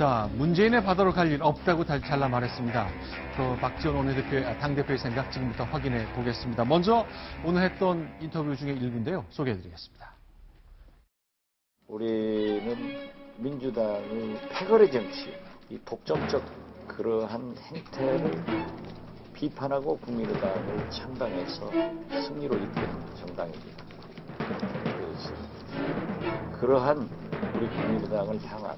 자, 문재인의 바다로 갈 일 없다고 잘라 말했습니다. 박지원 원내대표의 당대표의 생각 지금부터 확인해 보겠습니다. 먼저 오늘 했던 인터뷰 중에 일부인데요. 소개해드리겠습니다. 우리는 민주당의 패거리 정치, 이 독점적 그러한 행태를 비판하고 국민의당을 창당해서 승리로 이끈 정당입니다. 그래서 그러한 우리 국민의당을 향한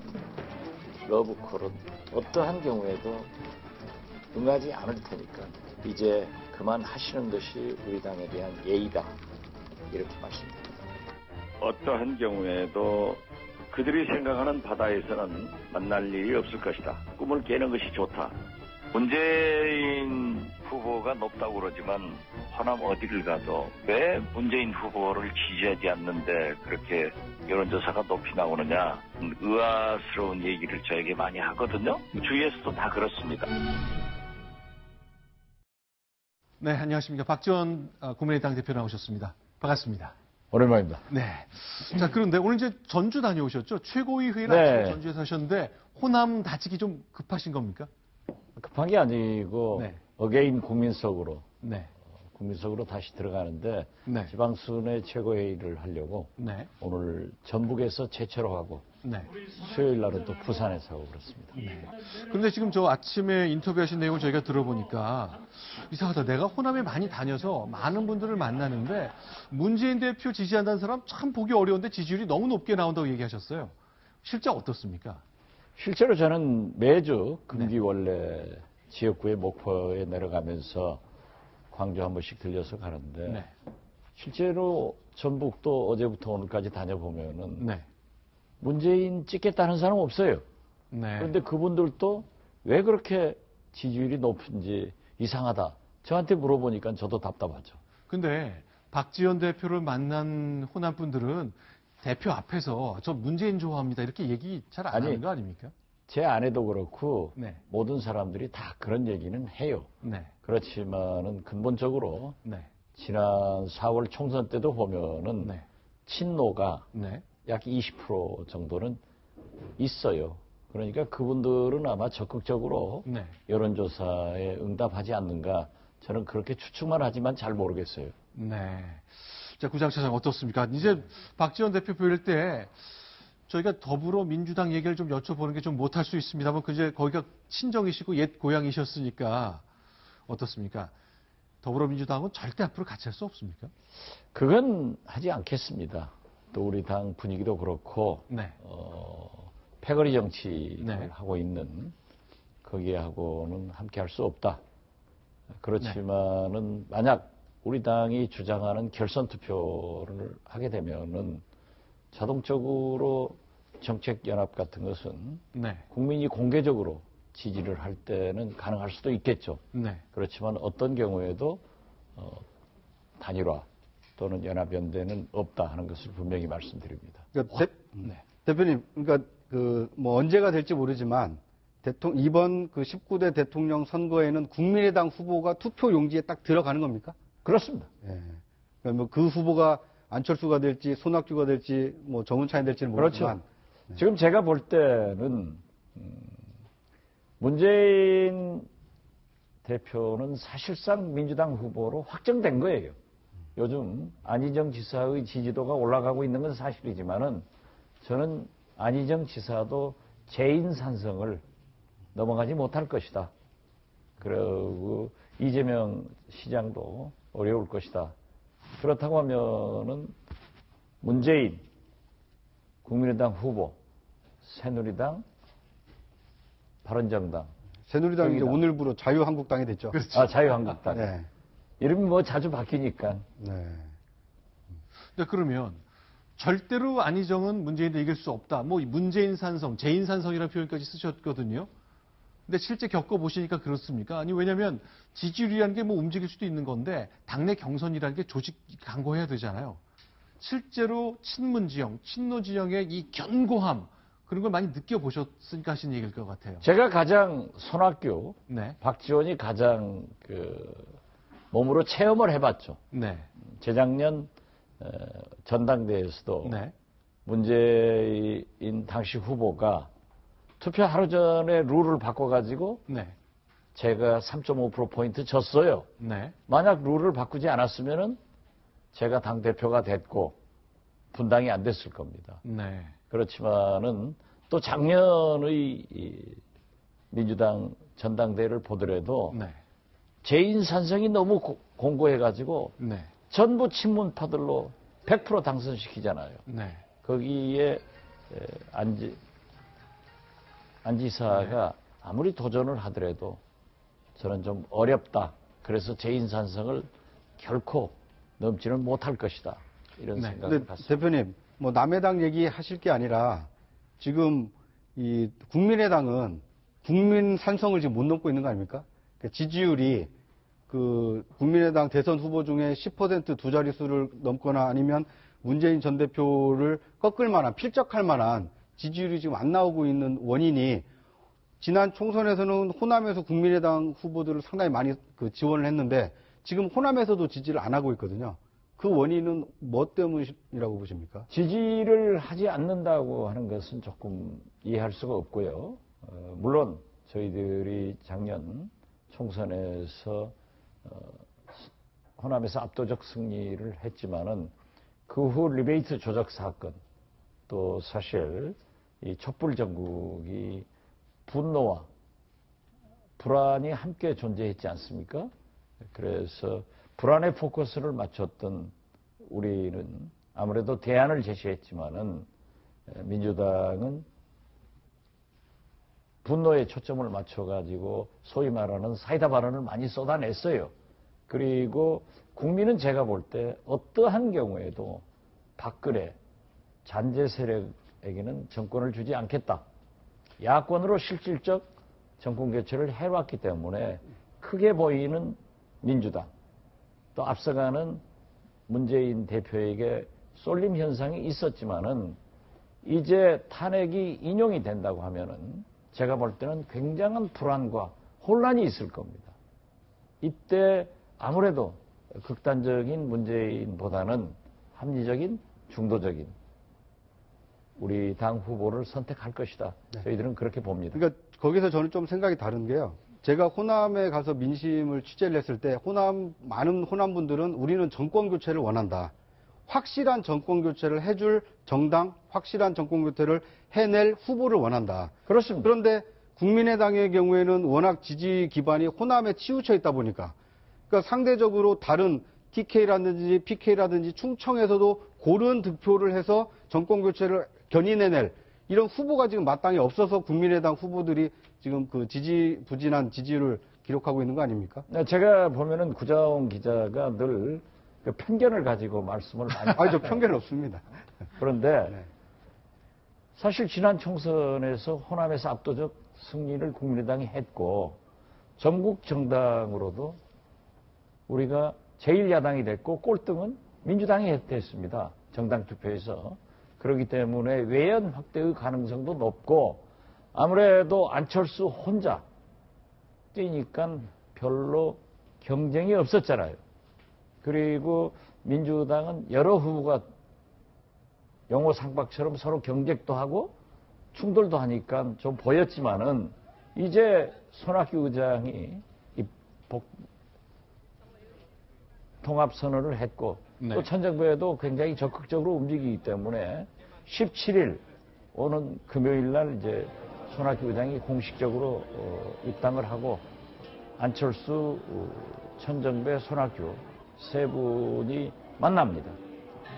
러브콜은 어떠한 경우에도 응하지 않을 테니까 이제 그만하시는 것이 우리 당에 대한 예의다, 이렇게 말씀드립니다. 어떠한 경우에도 그들이 생각하는 바다에서는 만날 일이 없을 것이다. 꿈을 깨는 것이 좋다. 문재인 후보가 높다고 그러지만 호남 어디를 가도 왜 문재인 후보를 지지하지 않는데 그렇게 여론조사가 높이 나오느냐, 의아스러운 얘기를 저에게 많이 하거든요. 주위에서도 다 그렇습니다. 네, 안녕하십니까. 박지원 국민의당 대표 나오셨습니다. 반갑습니다. 오랜만입니다. 네. 자, 그런데 오늘 이제 전주 다녀오셨죠? 최고위 회의를 네. 전주에서 하셨는데 호남 다지기 좀 급하신 겁니까? 급한 게 아니고 네. 어게인 국민석으로 네. 국민석으로 다시 들어가는데 네. 지방순회 최고회의를 하려고 네. 오늘 전북에서 최초로 하고 네. 수요일 날은 또 부산에서 하고 그렇습니다. 네. 그런데 지금 저 아침에 인터뷰하신 내용을 저희가 들어보니까 이상하다. 내가 호남에 많이 다녀서 많은 분들을 만나는데 문재인 대표 지지한다는 사람 참 보기 어려운데 지지율이 너무 높게 나온다고 얘기하셨어요. 실제 어떻습니까? 실제로 저는 매주 금기원래 지역구의 목포에 내려가면서 광주 한 번씩 들려서 가는데 네. 실제로 전북도 어제부터 오늘까지 다녀보면은 네. 문재인 찍겠다는 사람 없어요. 네. 그런데 그분들도 왜 그렇게 지지율이 높은지 이상하다. 저한테 물어보니까 저도 답답하죠. 근데 박지원 대표를 만난 호남 분들은 대표 앞에서 저 문재인 좋아합니다 이렇게 얘기 잘 안 하는 거 아닙니까? 제 아내도 그렇고 네. 모든 사람들이 다 그런 얘기는 해요. 네. 그렇지만은 근본적으로 네. 지난 4월 총선 때도 보면은 네. 친노가 네. 약 20% 정도는 있어요. 그러니까 그분들은 아마 적극적으로 네. 여론조사에 응답하지 않는가, 저는 그렇게 추측만 하지만 잘 모르겠어요. 네. 자, 구장차장 어떻습니까? 이제 박지원 대표 보일 때 저희가 더불어민주당 얘기를 좀 여쭤보는 게 좀 못할 수 있습니다만 이제 거기가 친정이시고 옛 고향이셨으니까 어떻습니까? 더불어민주당은 절대 앞으로 같이 할 수 없습니까? 그건 하지 않겠습니다. 또 우리 당 분위기도 그렇고 네. 패거리 정치를 네. 하고 있는 거기하고는 함께 할 수 없다. 그렇지만은 만약 우리 당이 주장하는 결선 투표를 하게 되면은 자동적으로 정책 연합 같은 것은 네. 국민이 공개적으로 지지를 할 때는 가능할 수도 있겠죠. 네. 그렇지만 어떤 경우에도 단일화 또는 연합연대는 없다 하는 것을 분명히 말씀드립니다. 그러니까 대표님, 그러니까 뭐 언제가 될지 모르지만 이번 19대 대통령 선거에는 국민의당 후보가 투표 용지에 딱 들어가는 겁니까? 그렇습니다. 예. 그러니까 뭐 그 후보가 안철수가 될지 손학규가 될지 뭐 정운찬이 될지는 모르지만 그렇죠. 지금 제가 볼 때는 문재인 대표는 사실상 민주당 후보로 확정된 거예요. 요즘 안희정 지사의 지지도가 올라가고 있는 건 사실이지만은 저는 안희정 지사도 재인산성을 넘어가지 못할 것이다. 그리고 이재명 시장도 어려울 것이다. 그렇다고 하면은 문재인, 국민의당 후보, 새누리당, 바른정당. 새누리당이 이제 오늘부로 자유한국당이 됐죠. 그렇죠. 자유한국당. 네. 이름이 뭐 자주 바뀌니까. 네. 근데 그러면 절대로 안희정은 문재인도 이길 수 없다. 뭐 문재인 산성, 재인 산성이라는 표현까지 쓰셨거든요. 근데 실제 겪어보시니까 그렇습니까? 아니, 왜냐면 지지율이라는 게 뭐 움직일 수도 있는 건데 당내 경선이라는 게 조직 강구해야 되잖아요. 실제로 친문 지형, 친노 지형의 이 견고함, 그런 걸 많이 느껴보셨으니까 하신 얘기일 것 같아요. 제가 가장 손학규, 네. 박지원이 가장 몸으로 체험을 해봤죠. 네. 재작년 전당대회에서도 네. 문재인 당시 후보가 투표 하루 전에 룰을 바꿔가지고 네. 제가 3.5%포인트 졌어요. 네. 만약 룰을 바꾸지 않았으면은 제가 당대표가 됐고 분당이 안 됐을 겁니다. 네. 그렇지만은 또 작년의 이 민주당 전당대회를 보더라도 네. 재인산성이 너무 공고해가지고 네. 전부 친문파들로 100% 당선시키잖아요. 네. 거기에 안지사가 아무리 도전을 하더라도 저는 좀 어렵다. 그래서 재인산성을 결코 넘지는 못할 것이다. 이런 네. 생각을 근데 갖습니다. 대표님, 뭐 남의 당 얘기하실 게 아니라 지금 이 국민의당은 국민 산성을 지금 못 넘고 있는 거 아닙니까? 그러니까 지지율이 그 국민의당 대선 후보 중에 10% 두 자릿수를 넘거나 아니면 문재인 전 대표를 꺾을 만한, 필적할 만한 지지율이 지금 안 나오고 있는 원인이 지난 총선에서는 호남에서 국민의당 후보들을 상당히 많이 그 지원을 했는데 지금 호남에서도 지지를 안 하고 있거든요. 그 원인은 뭐 때문이라고 보십니까? 지지를 하지 않는다고 하는 것은 조금 이해할 수가 없고요. 물론 저희들이 작년 총선에서 호남에서 압도적 승리를 했지만은 그 후 리베이트 조작 사건 또 사실 이 촛불 전국이 분노와 불안이 함께 존재했지 않습니까? 그래서 불안에 포커스를 맞췄던 우리는 아무래도 대안을 제시했지만은 민주당은 분노에 초점을 맞춰가지고 소위 말하는 사이다 발언을 많이 쏟아냈어요. 그리고 국민은 제가 볼 때 어떠한 경우에도 박근혜 잔재 세력에게는 정권을 주지 않겠다. 야권으로 실질적 정권 교체를 해왔기 때문에 크게 보이는 민주당 또 앞서가는 문재인 대표에게 쏠림 현상이 있었지만은 이제 탄핵이 인용이 된다고 하면은 제가 볼 때는 굉장한 불안과 혼란이 있을 겁니다. 이때 아무래도 극단적인 문재인보다는 합리적인 중도적인 우리 당 후보를 선택할 것이다. 저희들은 그렇게 봅니다. 그러니까 거기서 저는 좀 생각이 다른 게요. 제가 호남에 가서 민심을 취재를 했을 때 많은 호남 분들은 우리는 정권 교체를 원한다. 확실한 정권 교체를 해줄 정당, 확실한 정권 교체를 해낼 후보를 원한다. 그렇습니다. 그런데 국민의당의 경우에는 워낙 지지 기반이 호남에 치우쳐 있다 보니까 그러니까 상대적으로 다른 TK라든지 PK라든지 충청에서도 고른 득표를 해서 정권 교체를 견인해낼 이런 후보가 지금 마땅히 없어서 국민의당 후보들이 지금 그 부진한 지지를 기록하고 있는 거 아닙니까? 제가 보면은 구자원 기자가 늘 그 편견을 가지고 말씀을 많이 아니, 저 편견 없습니다. 그런데 네. 사실 지난 총선에서 호남에서 압도적 승리를 국민의당이 했고 전국 정당으로도 우리가 제1야당이 됐고 꼴등은 민주당이 됐습니다. 정당 투표에서. 그렇기 때문에 외연 확대의 가능성도 높고 아무래도 안철수 혼자 뛰니까 별로 경쟁이 없었잖아요. 그리고 민주당은 여러 후보가 영호 상박처럼 서로 경쟁도 하고 충돌도 하니까 좀 보였지만은 이제 손학규 의장이 통합 선언을 했고 네. 또 천정배도 굉장히 적극적으로 움직이기 때문에 17일 오는 금요일 날 이제 손학규 의장이 공식적으로 입당을 하고 안철수, 천정배, 손학규 세 분이 만납니다.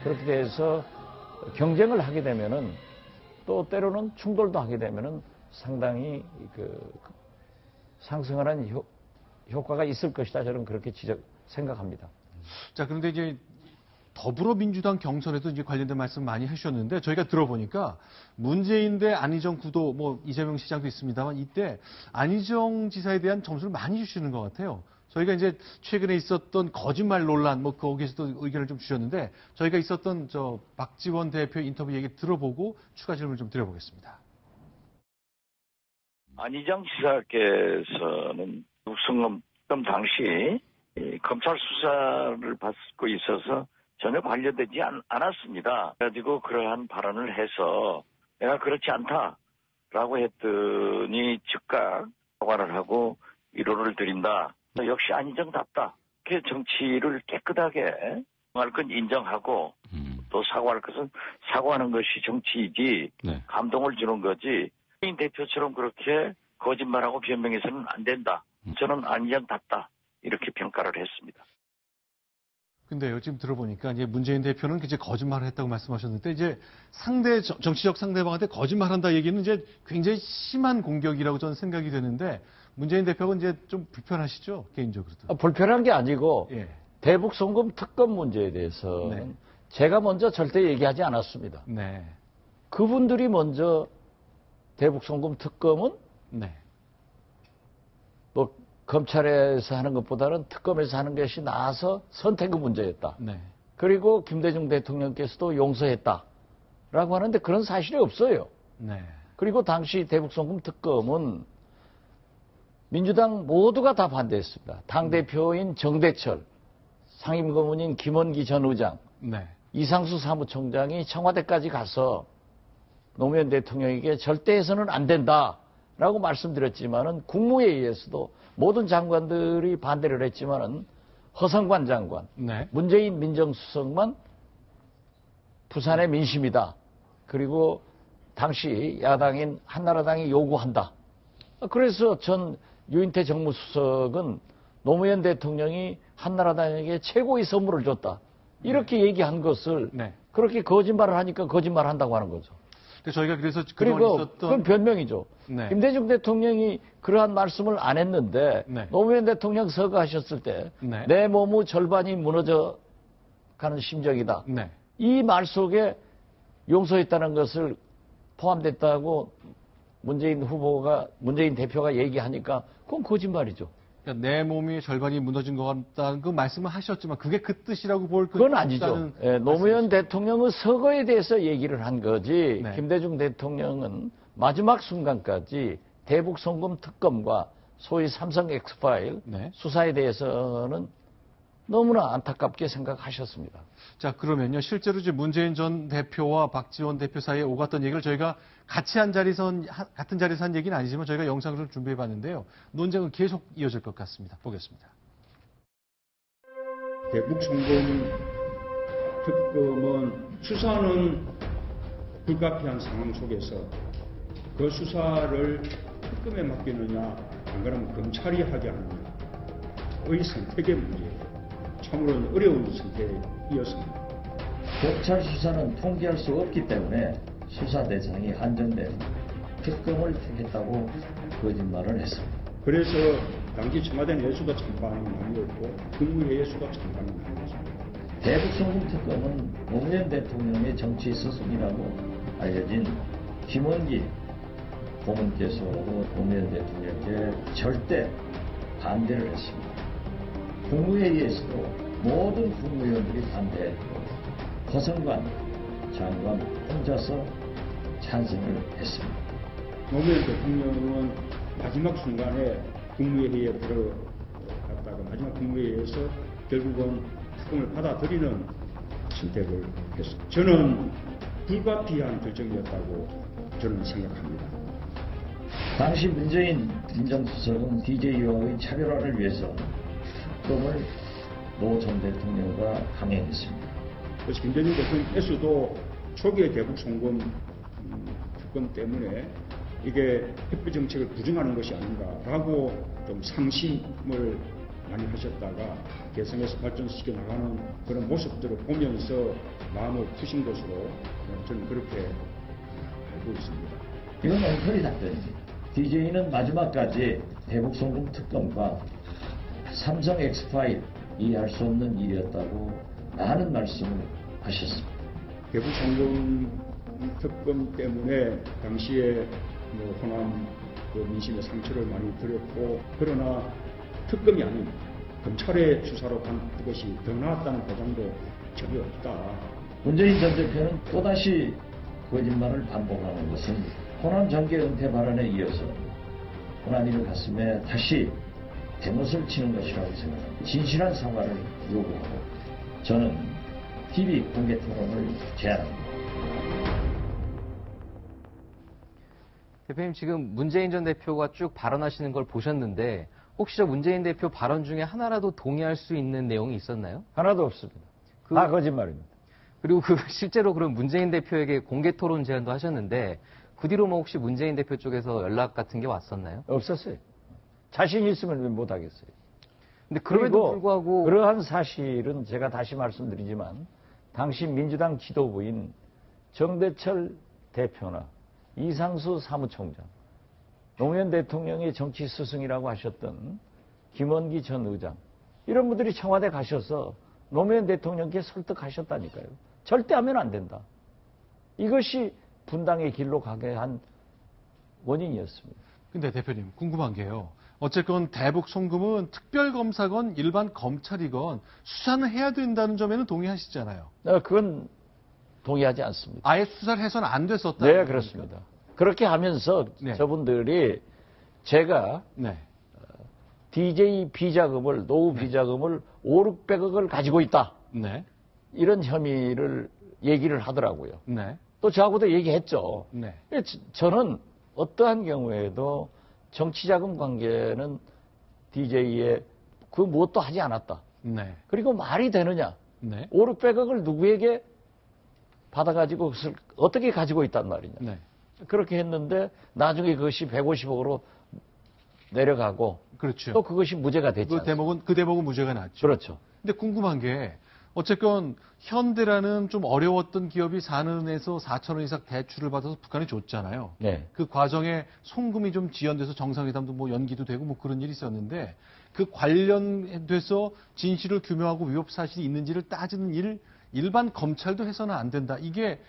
그렇게 돼서 경쟁을 하게 되면은 또 때로는 충돌도 하게 되면은 상당히 그 상승하는 효과가 있을 것이다. 저는 그렇게 생각합니다. 자, 그런데 이제 더불어민주당 경선에도 이제 관련된 말씀 많이 해주셨는데 저희가 들어보니까 문재인 대 안희정 구도 뭐 이재명 시장도 있습니다만 이때 안희정 지사에 대한 점수를 많이 주시는 것 같아요. 저희가 이제 최근에 있었던 거짓말 논란 뭐 거기에서도 의견을 좀 주셨는데 저희가 있었던 저 박지원 대표 인터뷰 얘기 들어보고 추가 질문을 좀 드려보겠습니다. 안희정 지사께서는 육성검 당시 검찰 수사를 받고 있어서 전혀 관련되지 않았습니다. 그래가지고 그러한 발언을 해서 내가 그렇지 않다. 라고 했더니 즉각 사과를 하고 위로를 드린다. 역시 안희정답다. 이렇게 정치를 깨끗하게 할 건 인정하고 또 사과할 것은 사과하는 것이 정치이지 네. 감동을 주는 거지 문재인 대표처럼 그렇게 거짓말하고 변명해서는 안 된다. 저는 안희정답다. 이렇게 평가를 했습니다. 근데요, 지금 들어보니까 이제 문재인 대표는 이제 거짓말을 했다고 말씀하셨는데 이제 정치적 상대방한테 거짓말한다 얘기는 이제 굉장히 심한 공격이라고 저는 생각이 되는데 문재인 대표가 이제 좀 불편하시죠, 개인적으로도. 불편한 게 아니고 예. 대북 송금 특검 문제에 대해서 네. 제가 먼저 절대 얘기하지 않았습니다. 네. 그분들이 먼저 대북 송금 특검은 네. 뭐 검찰에서 하는 것보다는 특검에서 하는 것이 나아서 선택의 문제였다. 네. 그리고 김대중 대통령께서도 용서했다라고 하는데 그런 사실이 없어요. 네. 그리고 당시 대북 송금 특검은 민주당 모두가 다 반대했습니다. 당대표인 정대철, 상임고문인 김원기 전 의장, 네. 이상수 사무총장이 청와대까지 가서 노무현 대통령에게 절대 해서는 안 된다라고 말씀드렸지만은 국무회의에서도 모든 장관들이 반대를 했지만은 허성관 장관, 네. 문재인 민정수석만 부산의 민심이다. 그리고 당시 야당인 한나라당이 요구한다. 그래서 전 유인태 정무수석은 노무현 대통령이 한나라당에게 최고의 선물을 줬다. 이렇게 얘기한 것을 네. 그렇게 거짓말을 하니까 거짓말한다고 하는 거죠. 근데 저희가 그래서 그동안 그리고 있었던 그건 변명이죠. 네. 김대중 대통령이 그러한 말씀을 안 했는데 네. 노무현 대통령 서거하셨을 때 네. 내 몸의 절반이 무너져 가는 심정이다. 네. 이 말 속에 용서했다는 것을 포함됐다고 문재인 대표가 얘기하니까 그건 거짓말이죠. 그러니까 내 몸이 절반이 무너진 것 같다는 그 말씀을 하셨지만 그게 그 뜻이라고 볼 그건 아니죠. 예, 노무현 대통령의 서거에 대해서 얘기를 한 거지. 네. 김대중 대통령은 마지막 순간까지 대북 송금 특검과 소위 삼성 엑스파일 네. 수사에 대해서는 너무나 안타깝게 생각하셨습니다. 자, 그러면요. 실제로 이제 문재인 전 대표와 박지원 대표 사이에 오갔던 얘기를 저희가 같은 자리에서 한 얘기는 아니지만 저희가 영상을 좀 준비해 봤는데요. 논쟁은 계속 이어질 것 같습니다. 보겠습니다. 대북 송금 특검은 수사는 불가피한 상황 속에서 그 수사를 특검에 맡기느냐 안 그러면 검찰이 하게 하느냐의 선택의 문제예요. 참으로 어려운 선택이었습니다. 검찰 수사는 통제할 수 없기 때문에 수사 대상이 한정된 특검을 택했다고 거짓말을 했습니다. 그래서 당시 청와대 내수가 찬반이 나뉘었고 국무회의에서도 찬반이 나뉘었습니다. 대북 송금 특검은 노무현 대통령의 정치 스승이라고 알려진 김원기 고문께서 노무현 대통령께 절대 반대를 했습니다. 국무회의에서도 모든 국무위원들이 반대했고 허성관 장관 혼자서 찬성을 했습니다. 노무현 대통령은 마지막 순간에 국무회의에 들어갔다가 마지막 국무회의에서 결국은 특검을 받아들이는 선택을 했습니다. 저는 불가피한 결정이었다고 저는 생각합니다. 당시 문재인 민정수석은 DJ와의 차별화를 위해서 특검을 노 전 대통령과 강행했습니다. 그래서 김대중 대통령께서도 초기의 대북 송금 특검 때문에 이게 협조 정책을 부정하는 것이 아닌가라고 좀 상심을 많이 하셨다가 개성에서 발전시켜 나가는 그런 모습들을 보면서 마음을 푸신 것으로 저는 그렇게 알고 있습니다. 이건 엉터리 답변입니다. DJ는 마지막까지 대북 송금 특검과 삼성 엑스파일 이해할 수 없는 일이었다고 많은 말씀을 하셨습니다. 대북 송금 특검 때문에 당시에 호남 민심의 상처를 많이 드렸고 그러나 특검이 아닌 검찰의 수사로 간 것이 더 나았다는 보장도 전혀 없다. 문재인 전 대표는 또다시 거짓말을 반복하는 것은 호남 정계 은퇴 발언에 이어서 호남인의 가슴에 다시 대못을 치는 것이라고 생각합니다. 진실한 사과를 요구하고 저는 TV 공개 토론을 제안합니다. 대표님 지금 문재인 전 대표가 쭉 발언하시는 걸 보셨는데 혹시 저 문재인 대표 발언 중에 하나라도 동의할 수 있는 내용이 있었나요? 하나도 없습니다. 다 거짓말입니다. 그리고 실제로 그럼 문재인 대표에게 공개 토론 제안도 하셨는데 그 뒤로 뭐 혹시 문재인 대표 쪽에서 연락 같은 게 왔었나요? 없었어요. 자신 있으면 왜 못하겠어요. 근데 그럼에도 그리고 불구하고 그러한 사실은 제가 다시 말씀드리지만 당시 민주당 지도부인 정대철 대표나 이상수 사무총장, 노무현 대통령의 정치 스승이라고 하셨던 김원기 전 의장 이런 분들이 청와대 가셔서 노무현 대통령께 설득하셨다니까요. 절대 하면 안 된다. 이것이 분당의 길로 가게 한 원인이었습니다. 근데 대표님 궁금한 게요. 어쨌건 대북 송금은 특별검사건 일반 검찰이건 수사는 해야 된다는 점에는 동의하시잖아요. 그건 동의하지 않습니다. 아예 수사를 해서는 안 됐었다. 네, 그렇습니다. 그렇게 하면서 네. 저분들이 제가 네. DJ 비자금을, 노후 비자금을 5, 600억을 가지고 있다. 네. 이런 혐의를 얘기를 하더라고요. 네. 또 저하고도 얘기했죠. 네. 저는 어떠한 경우에도 정치자금 관계는 DJ에 그 무엇도 하지 않았다. 네. 그리고 말이 되느냐. 네. 5, 600억을 누구에게 받아가지고 그것을 어떻게 가지고 있단 말이냐. 네. 그렇게 했는데 나중에 그것이 150억으로 내려가고 그렇죠. 또 그것이 무죄가 됐죠. 그 대목은 무죄가 났죠. 그렇죠. 근데 궁금한 게 어쨌건 현대라는 좀 어려웠던 기업이 4년에서 4천 원 이상 대출을 받아서 북한에 줬잖아요. 네. 그 과정에 송금이 좀 지연돼서 정상회담도 뭐 연기도 되고 뭐 그런 일이 있었는데 그 관련돼서 진실을 규명하고 위법 사실이 있는지를 따지는 일 일반 검찰도 해서는 안 된다. 이게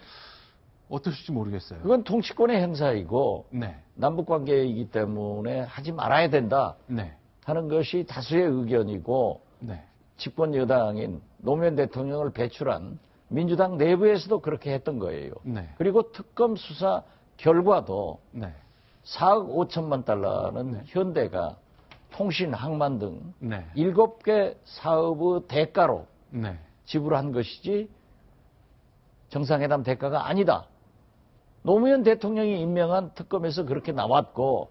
어떠실지 모르겠어요. 그건 통치권의 행사이고 네. 남북관계이기 때문에 하지 말아야 된다 네. 하는 것이 다수의 의견이고 네. 집권 여당인 노무현 대통령을 배출한 민주당 내부에서도 그렇게 했던 거예요. 네. 그리고 특검 수사 결과도 네. 4억 5천만 달러는 네. 현대가 통신, 항만 등 네. 7개 사업의 대가로 네. 지불한 것이지 정상회담 대가가 아니다. 노무현 대통령이 임명한 특검에서 그렇게 나왔고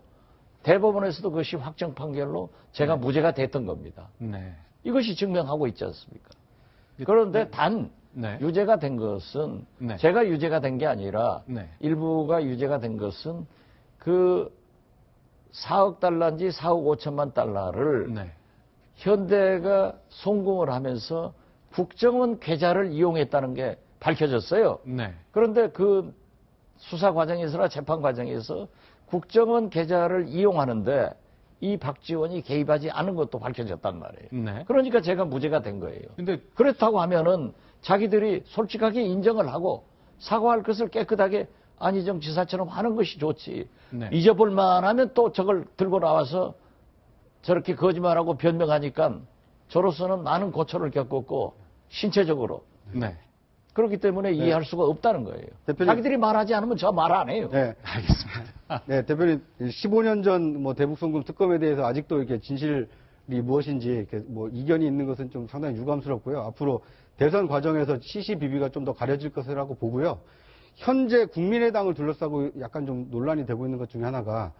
대법원에서도 그것이 확정 판결로 제가 무죄가 됐던 겁니다. 네. 이것이 증명하고 있지 않습니까? 그런데 단 네. 유죄가 된 것은 네. 제가 유죄가 된 게 아니라 네. 일부가 유죄가 된 것은 그 4억 달러인지 4억 5천만 달러를 네. 현대가 송금을 하면서 국정원 계좌를 이용했다는 게 밝혀졌어요. 네. 그런데 그 수사 과정에서나 재판 과정에서 국정원 계좌를 이용하는데 이 박지원이 개입하지 않은 것도 밝혀졌단 말이에요. 네. 그러니까 제가 무죄가 된 거예요. 근데 그렇다고 하면은 자기들이 솔직하게 인정을 하고 사과할 것을 깨끗하게 안희정 지사처럼 하는 것이 좋지. 네. 잊어볼 만하면 또 저걸 들고 나와서 저렇게 거짓말하고 변명하니까 저로서는 많은 고초를 겪었고 신체적으로 네. 그렇기 때문에 이해할 수가 없다는 거예요. 대표님. 자기들이 말하지 않으면 저 말 안 해요. 네. 알겠습니다. 네, 대표님, 15년 전 뭐 대북송금 특검에 대해서 아직도 이렇게 진실이 무엇인지 이렇게 뭐 이견이 있는 것은 좀 상당히 유감스럽고요. 앞으로 대선 과정에서 시시비비가 좀 더 가려질 것이라고 보고요. 현재 국민의당을 둘러싸고 약간 좀 논란이 되고 있는 것 중에 하나가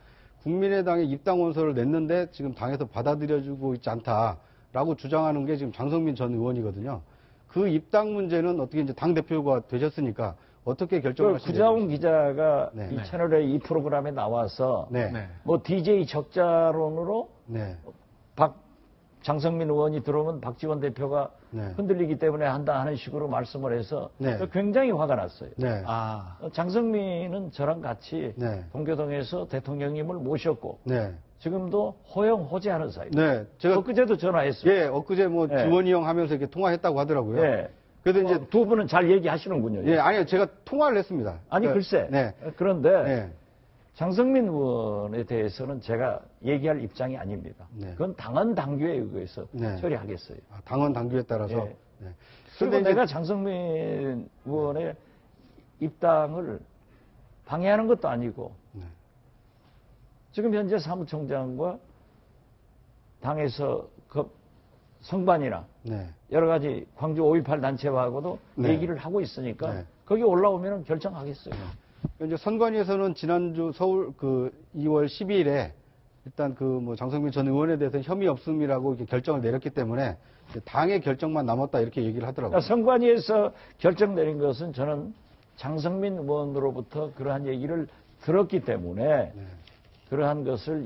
국민의당에 입당 원서를 냈는데 지금 당에서 받아들여주고 있지 않다라고 주장하는 게 지금 장성민 전 의원이거든요. 그 입당 문제는 어떻게 이제 당 대표가 되셨으니까 어떻게 결정하시는지. 구자훈 기자가 네. 이 채널의 이 프로그램에 나와서 네. 네. 뭐 DJ 적자론으로 네. 장성민 의원이 들어오면 박지원 대표가 네. 흔들리기 때문에 한다 하는 식으로 말씀을 해서 네. 굉장히 화가 났어요. 네. 아. 장성민은 저랑 같이 네. 동교동에서 대통령님을 모셨고 네. 지금도 호영호재하는 사이입니다. 네. 제가 엊그제도 전화했어요. 예, 엊그제 뭐 네. 주원이 형 하면서 이렇게 통화했다고 하더라고요. 예. 그래도 이제 두 분은 잘 얘기하시는군요. 예, 아니요. 제가 통화를 했습니다. 아니 그러니까, 글쎄. 네. 그런데 네. 장성민 의원에 대해서는 제가 얘기할 입장이 아닙니다. 네. 그건 당헌 당규에 의해서 네. 처리하겠어요. 아, 당원 당규에 따라서. 예. 네. 그리고 그런데 이제- 내가 장성민 의원의 입당을 방해하는 것도 아니고 네. 지금 현재 사무총장과 당에서 그 성반이나 네. 여러 가지 광주 5.18 단체와하고도 네. 얘기를 하고 있으니까 네. 거기 올라오면 결정하겠어요. 이제 선관위에서는 지난주 서울 2월 12일에 일단 장성민 전 의원에 대해서 혐의 없음이라고 이렇게 결정을 내렸기 때문에 당의 결정만 남았다 이렇게 얘기를 하더라고요. 그러니까 선관위에서 결정 내린 것은 저는 장성민 의원으로부터 그러한 얘기를 들었기 때문에 그러한 것을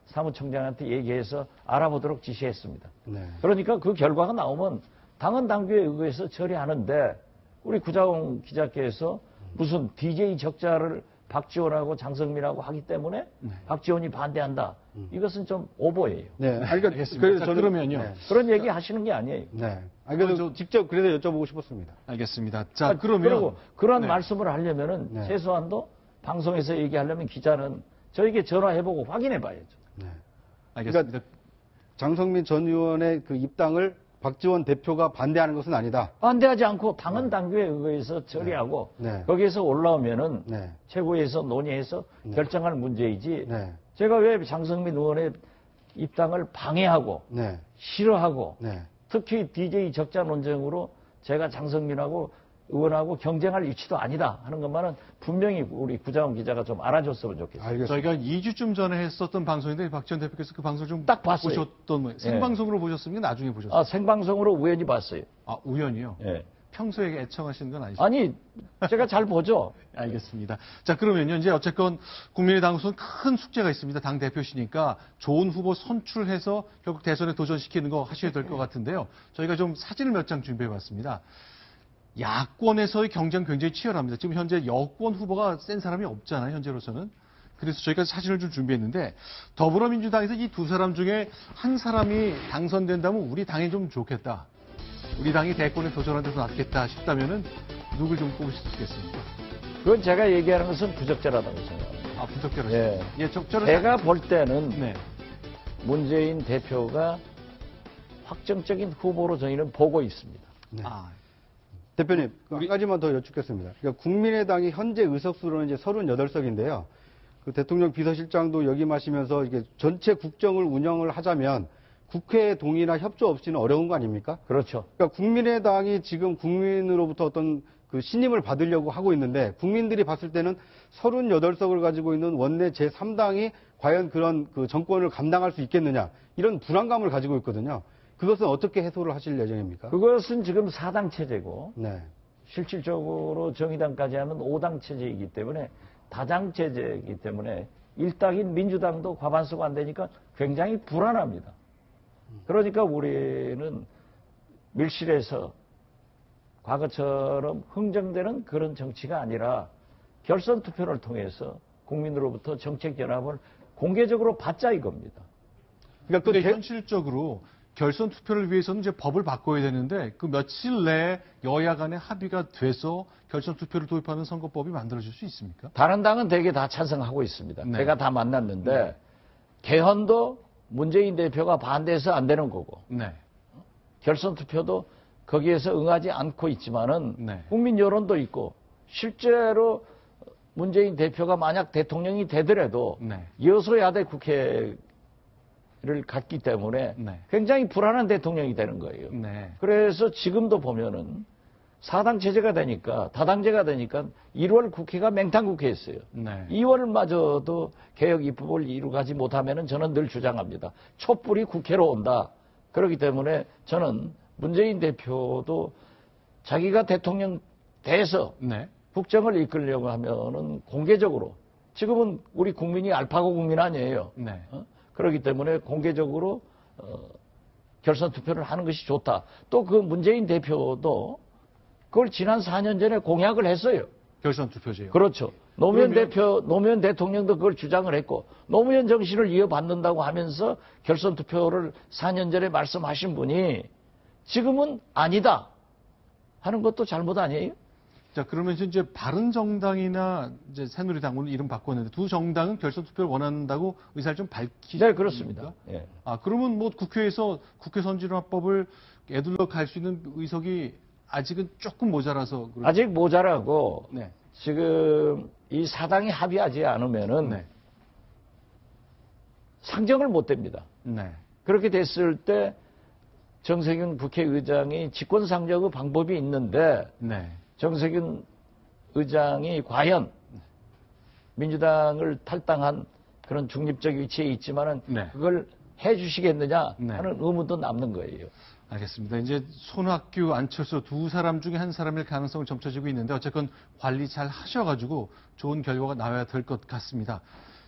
사무총장한테 얘기해서 알아보도록 지시했습니다. 네. 그러니까 그 결과가 나오면 당헌 당규에 의해서 처리하는데 우리 구자홍 기자께서 무슨 DJ 적자를 박지원하고 장성민하고 하기 때문에 박지원이 반대한다. 이것은 좀 오버예요. 네. 그러니까 알겠습니다. 자, 그러면요. 그런 얘기 하시는 게 아니에요. 네. 그래서 직접 그래서 여쭤보고 싶었습니다. 알겠습니다. 자, 그러면 그리고 그런 네. 말씀을 하려면은 네. 최소한도 방송에서 얘기하려면 기자는 저에게 전화해보고 확인해 봐야죠. 네. 알겠습니다. 그러니까 장성민 전 의원의 그 입당을 박지원 대표가 반대하는 것은 아니다. 반대하지 않고 당헌 당규에 의해서 처리하고 네. 거기에서 올라오면은 네. 최고위에서 논의해서 결정할 문제이지. 네. 제가 왜 장성민 의원의 입당을 방해하고 네. 싫어하고 네. 특히 DJ 적자 논쟁으로 제가 장성민하고 의원하고 경쟁할 위치도 아니다 하는 것만은 분명히 우리 구자홍 기자가 좀 알아줬으면 좋겠어요. 알겠습니다. 저희가 2주쯤 전에 했었던 방송인데 박지원 대표께서 그 방송 좀 딱 봤어요. 보셨던 모양. 생방송으로 보셨습니까? 나중에 보셨어요? 아, 생방송으로 우연히 봤어요. 아, 우연히요? 예. 평소에 애청하시는 건 아니죠? 아니, 제가 잘 보죠. 알겠습니다. 자, 그러면요. 이제 어쨌건 국민의당으로서는 큰 숙제가 있습니다. 당 대표시니까 좋은 후보 선출해서 결국 대선에 도전시키는 거 하셔야 될 것 같은데요. 저희가 좀 사진을 몇 장 준비해 봤습니다. 야권에서의 경쟁 굉장히 치열합니다. 지금 현재 여권 후보가 센 사람이 없잖아요. 현재로서는. 그래서 저희가 사진을 좀 준비했는데 더불어민주당에서 이 두 사람 중에 한 사람이 당선된다면 우리 당이 좀 좋겠다. 우리 당이 대권에 도전하는 데서 낫겠다 싶다면은 누굴 좀 꼽으실 수 있겠습니까? 그건 제가 얘기하는 것은 부적절하다고 생각합니다. 아, 부적절하죠. 예. 예, 적절하지 제가 않죠. 볼 때는 네. 문재인 대표가 확정적인 후보로 저희는 보고 있습니다. 네. 아, 대표님, 한 가지만 더 여쭙겠습니다. 그러니까 국민의당이 현재 의석수로는 이제 38석인데요. 그 대통령 비서실장도 역임하시면서 이게 전체 국정을 운영을 하자면 국회 동의나 협조 없이는 어려운 거 아닙니까? 그렇죠. 그러니까 국민의당이 지금 국민으로부터 어떤 그 신임을 받으려고 하고 있는데 국민들이 봤을 때는 38석을 가지고 있는 원내 제3당이 과연 그런 그 정권을 감당할 수 있겠느냐 이런 불안감을 가지고 있거든요. 그것은 어떻게 해소를 하실 예정입니까? 그것은 지금 4당 체제고 네. 실질적으로 정의당까지 하면 5당 체제이기 때문에 다당 체제이기 때문에 일당인 민주당도 과반수가 안 되니까 굉장히 불안합니다. 그러니까 우리는 밀실에서 과거처럼 흥정되는 그런 정치가 아니라 결선 투표를 통해서 국민으로부터 정책 연합을 공개적으로 받자 이겁니다. 그러니까 근데 현실적으로 결선 투표를 위해서는 이제 법을 바꿔야 되는데 그 며칠 내에 여야 간의 합의가 돼서 결선 투표를 도입하는 선거법이 만들어질 수 있습니까? 다른 당은 대개 다 찬성하고 있습니다. 네. 제가 다 만났는데 개헌도 문재인 대표가 반대해서 안 되는 거고 네. 결선 투표도 거기에서 응하지 않고 있지만은 네. 국민 여론도 있고 실제로 문재인 대표가 만약 대통령이 되더라도 네. 여소야대 국회를 갖기 때문에 네. 굉장히 불안한 대통령이 되는 거예요. 네. 그래서 지금도 보면은 4당 체제가 되니까 다당제가 되니까 1월 국회가 맹탕 국회였어요. 네. 2월마저도 개혁 입법을 이루가지 못하면은 저는 늘 주장합니다. 촛불이 국회로 온다. 그렇기 때문에 저는 문재인 대표도 자기가 대통령 돼서 네. 국정을 이끌려고 하면은 공개적으로 지금은 우리 국민이 알파고 국민 아니에요. 네. 그렇기 때문에 공개적으로 결선 투표를 하는 것이 좋다. 또 그 문재인 대표도 그걸 지난 4년 전에 공약을 했어요. 결선 투표제요. 그렇죠. 노무현 대통령도 그걸 주장을 했고 노무현 정신을 이어받는다고 하면서 결선 투표를 4년 전에 말씀하신 분이 지금은 아니다 하는 것도 잘못 아니에요? 자, 그러면 이제 바른정당이나 이제 새누리당 오늘 이름 바꿨는데 두 정당은 결선 투표를 원한다고 의사를 좀 밝히십니까? 네, 그렇습니다. 예. 아, 그러면 뭐 국회에서 국회 선진화법을 애둘러 갈 수 있는 의석이 아직은 조금 모자라서 그렇죠. 아직 모자라고 네. 지금 이 사당이 합의하지 않으면은 네. 상정을 못 됩니다. 네. 그렇게 됐을 때 정세균 국회의장이 직권상정의 방법이 있는데 네. 정세균 의장이 과연 민주당을 탈당한 그런 중립적 위치에 있지만은 네. 그걸 해주시겠느냐 네. 하는 의문도 남는 거예요. 알겠습니다. 이제 손학규, 안철수 두 사람 중에 한 사람일 가능성을 점쳐지고 있는데 어쨌건 관리 잘 하셔가지고 좋은 결과가 나와야 될 것 같습니다.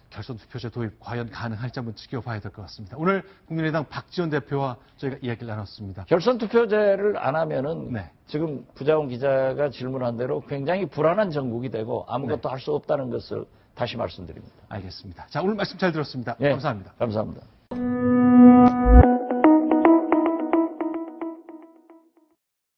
결선 투표제 도입 과연 가능할지 한번 지켜봐야 될 것 같습니다. 오늘 국민의당 박지원 대표와 저희가 이야기를 나눴습니다. 결선 투표제를 안 하면은 네. 지금 부자원 기자가 질문한 대로 굉장히 불안한 정국이 되고 아무것도 네. 할 수 없다는 것을 다시 말씀드립니다. 알겠습니다. 자, 오늘 말씀 잘 들었습니다. 예, 감사합니다. 감사합니다.